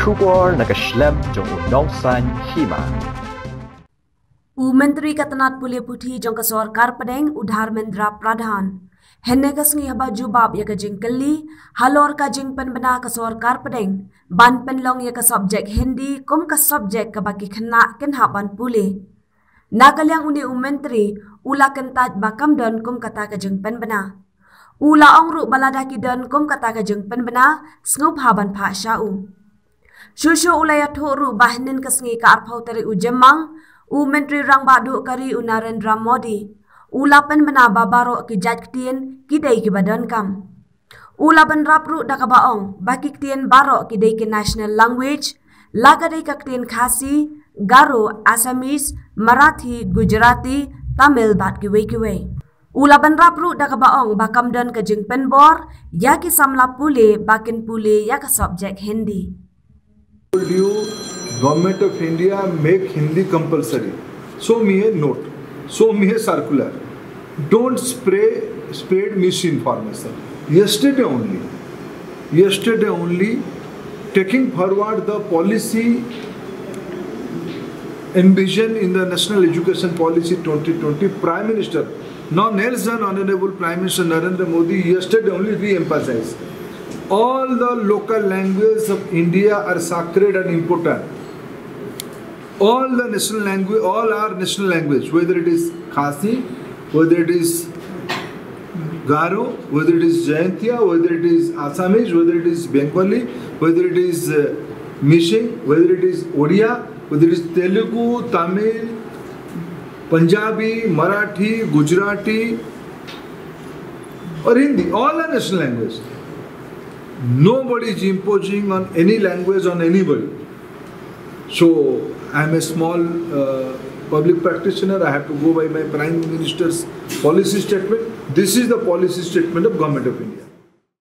Trubor nakaslem jong udongsan hima. Menteri Katanat Pulia Putih jong Sorkar Padang Udharmendra Pradhan. Henne kasngi haba jubab ya kajing keli halor kajing penbena ke Sorkar Padang ban penlong ya ke subjek Hindi kum ke subjek ke baki kena kenhapan pulih. Nakalyang uni menteri ula kentat bakam don kum kata kajing penbena. Ula ongru baladaki don kum kata kajing penbena sngub haban pak syau. Shushu ulaya thoru bahnin kasngi ka arpau tari ujemang menteri rang badu kari Narendra Modi. Ula penbena babaro ki jat ktien kidai ki badan kam. Ula ben rapru dakabaong baki ktien baro kidai ki national language lagadai ka ktien Khasi, Garo, Assamese, Marathi, Gujarati, Tamil bat ki wei. Ula ben rapru dakabaong bakam dan ka jing penbor ya ki samla pule bakin pule ya ka subject Hindi. Told you Government of India make Hindi compulsory. So me a note. So me a circular. Don't spread misinformation. Yesterday only, taking forward the policy envisioned in the National Education Policy 2020, Prime Minister, none else than Honorable Prime Minister Narendra Modi, yesterday only re-emphasized. All the local languages of India are sacred and important. All the national language, all are national language, whether it is Khasi, whether it is Garo, whether it is Jayantia, whether it is Assamese, whether it is Bengali, whether it is Mishing, whether it is Odia, whether it is Telugu, Tamil, Punjabi, Marathi, Gujarati, or Hindi, all are national language. Nobody is imposing on any language on anybody. So I am a small public practitioner. I have to go by my Prime Minister's policy statement. This is the policy statement of Government of India.